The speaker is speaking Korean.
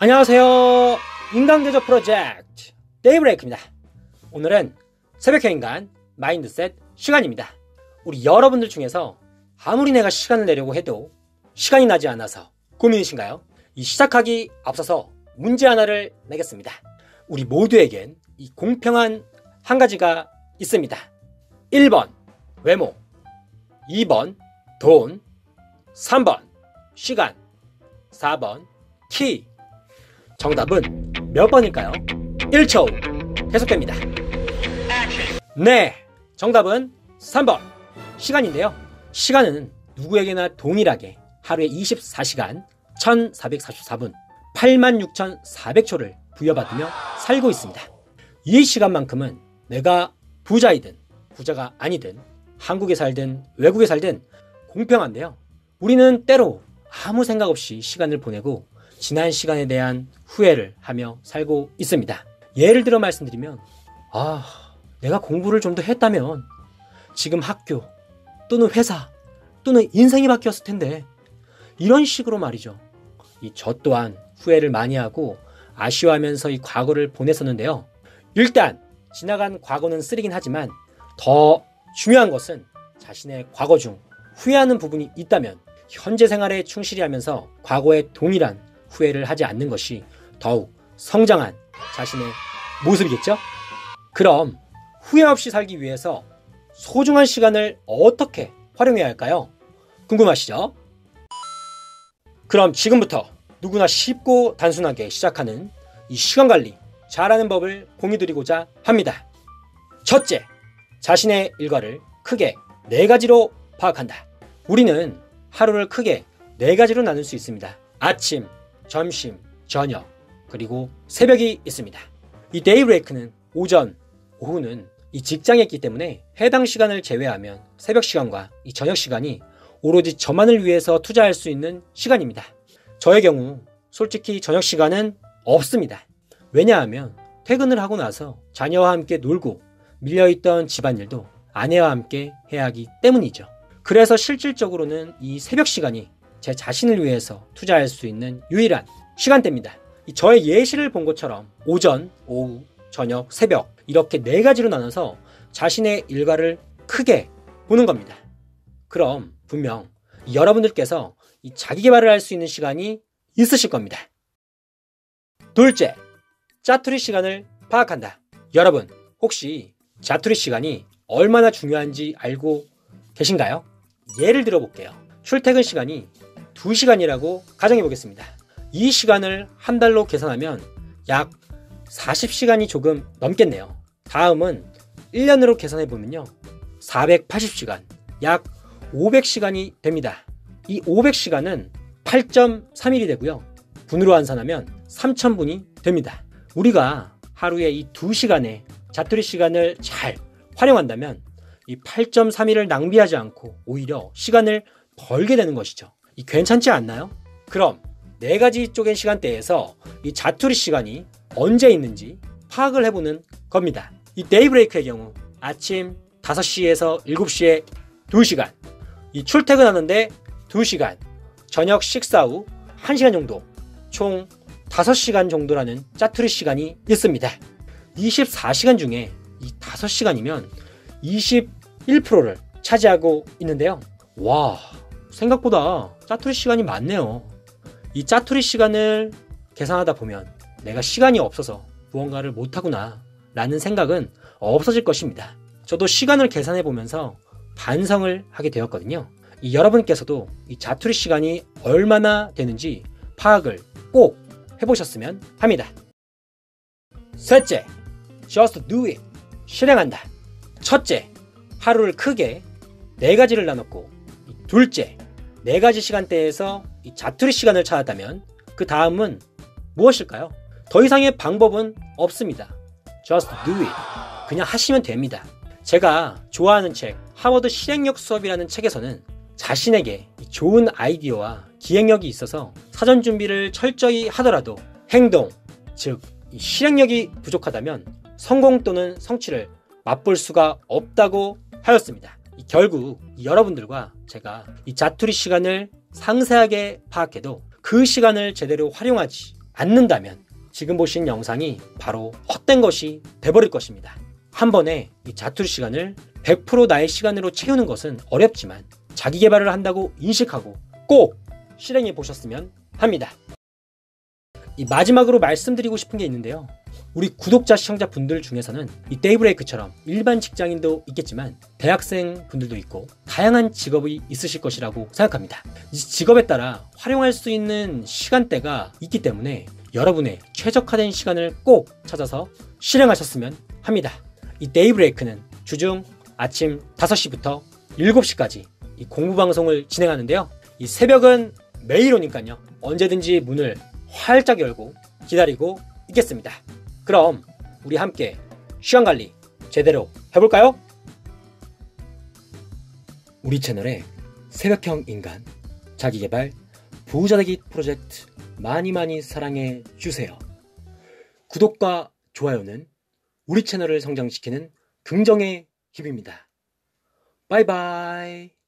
안녕하세요. 인간교조 프로젝트 데이브레이크입니다. 오늘은 새벽형 인간 마인드셋 시간입니다. 우리 여러분들 중에서 아무리 내가 시간을 내려고 해도 시간이 나지 않아서 고민이신가요? 이 시작하기 앞서서 문제 하나를 내겠습니다. 우리 모두에겐 이 공평한 한 가지가 있습니다. 1번 외모, 2번 돈, 3번 시간, 4번 키. 정답은 몇 번일까요? 1초 후 계속됩니다. 네, 정답은 3번 시간인데요. 시간은 누구에게나 동일하게 하루에 24시간 1444분 86,400초를 부여받으며 살고 있습니다. 이 시간만큼은 내가 부자이든 부자가 아니든 한국에 살든 외국에 살든 공평한데요. 우리는 때로 아무 생각 없이 시간을 보내고 지난 시간에 대한 후회를 하며 살고 있습니다. 예를 들어 말씀드리면 내가 공부를 좀 더 했다면 지금 학교 또는 회사 또는 인생이 바뀌었을 텐데, 이런 식으로 말이죠. 저 또한 후회를 많이 하고 아쉬워하면서 이 과거를 보냈었는데요. 일단 지나간 과거는 쓰리긴 하지만 더 중요한 것은 자신의 과거 중 후회하는 부분이 있다면 현재 생활에 충실히 하면서 과거에 동일한 후회를 하지 않는 것이 더욱 성장한 자신의 모습이겠죠? 그럼 후회 없이 살기 위해서 소중한 시간을 어떻게 활용해야 할까요? 궁금하시죠? 그럼 지금부터 누구나 쉽고 단순하게 시작하는 이 시간관리 잘하는 법을 공유드리고자 합니다. 첫째, 자신의 일과를 크게 4가지로 파악한다. 우리는 하루를 크게 4가지로 나눌 수 있습니다. 아침, 점심, 저녁, 그리고 새벽이 있습니다. 이 데이브레이크는 오전, 오후는 이 직장에 있기 때문에 해당 시간을 제외하면 새벽 시간과 이 저녁 시간이 오로지 저만을 위해서 투자할 수 있는 시간입니다. 저의 경우 솔직히 저녁 시간은 없습니다. 왜냐하면 퇴근을 하고 나서 자녀와 함께 놀고 밀려있던 집안일도 아내와 함께 해야 하기 때문이죠. 그래서 실질적으로는 이 새벽 시간이 제 자신을 위해서 투자할 수 있는 유일한 시간대입니다. 저의 예시를 본 것처럼 오전, 오후, 저녁, 새벽 이렇게 4가지로 나눠서 자신의 일과를 크게 보는 겁니다. 그럼 분명 여러분들께서 이 자기 개발을 할 수 있는 시간이 있으실 겁니다. 둘째, 짜투리 시간을 파악한다. 여러분, 혹시 짜투리 시간이 얼마나 중요한지 알고 계신가요? 예를 들어 볼게요. 출퇴근 시간이 2시간이라고 가정해 보겠습니다. 이 시간을 한 달로 계산하면 약 40시간이 조금 넘겠네요. 다음은 1년으로 계산해 보면요. 480시간, 약 500시간이 됩니다. 이 500시간은 8.3일이 되고요. 분으로 환산하면 3000분이 됩니다. 우리가 하루에 이 2시간의 자투리 시간을 잘 활용한다면 이 8.3일을 낭비하지 않고 오히려 시간을 벌게 되는 것이죠. 괜찮지 않나요? 그럼 4가지 쪼갠 시간대에서 이 자투리 시간이 언제 있는지 파악을 해보는 겁니다. 이 데이브레이크의 경우 아침 5시에서 7시에 2시간, 이 출퇴근하는데 2시간, 저녁 식사 후 1시간 정도, 총 5시간 정도라는 짜투리 시간이 있습니다. 24시간 중에 이 5시간이면 21%를 차지하고 있는데요. 와, 생각보다 짜투리 시간이 많네요. 이 짜투리 시간을 계산하다 보면 내가 시간이 없어서 무언가를 못하구나 라는 생각은 없어질 것입니다. 저도 시간을 계산해 보면서 반성을 하게 되었거든요. 여러분께서도 이 자투리 시간이 얼마나 되는지 파악을 꼭 해보셨으면 합니다. 셋째, just do it. 실행한다. 첫째, 하루를 크게 4가지를 나눴고, 둘째, 4가지 시간대에서 이 자투리 시간을 찾았다면 그 다음은 무엇일까요? 더 이상의 방법은 없습니다. Just do it. 그냥 하시면 됩니다. 제가 좋아하는 책 하버드 실행력 수업이라는 책에서는 자신에게 좋은 아이디어와 기획력이 있어서 사전 준비를 철저히 하더라도 행동, 즉 실행력이 부족하다면 성공 또는 성취를 맛볼 수가 없다고 하였습니다. 결국 여러분들과 제가 이 자투리 시간을 상세하게 파악해도 그 시간을 제대로 활용하지 않는다면 지금 보신 영상이 바로 헛된 것이 돼버릴 것입니다. 한 번에 이 자투리 시간을 100% 나의 시간으로 채우는 것은 어렵지만 자기 개발을 한다고 인식하고 꼭 실행해 보셨으면 합니다. 이 마지막으로 말씀드리고 싶은 게 있는데요. 우리 구독자 시청자 분들 중에서는 이 데이브레이크처럼 일반 직장인도 있겠지만 대학생 분들도 있고 다양한 직업이 있으실 것이라고 생각합니다. 이 직업에 따라 활용할 수 있는 시간대가 있기 때문에 여러분의 최적화된 시간을 꼭 찾아서 실행하셨으면 합니다. 이 데이브레이크는 주중 아침 5시부터 7시까지 이 공부 방송을 진행하는데요. 이 새벽은 매일 오니까요. 언제든지 문을 활짝 열고 기다리고 있겠습니다. 그럼 우리 함께 시간관리 제대로 해볼까요? 우리 채널의 새벽형 인간 자기개발 부자되기 프로젝트 많이 사랑해 주세요. 구독과 좋아요는 우리 채널을 성장시키는 긍정의 힘입니다. 바이바이.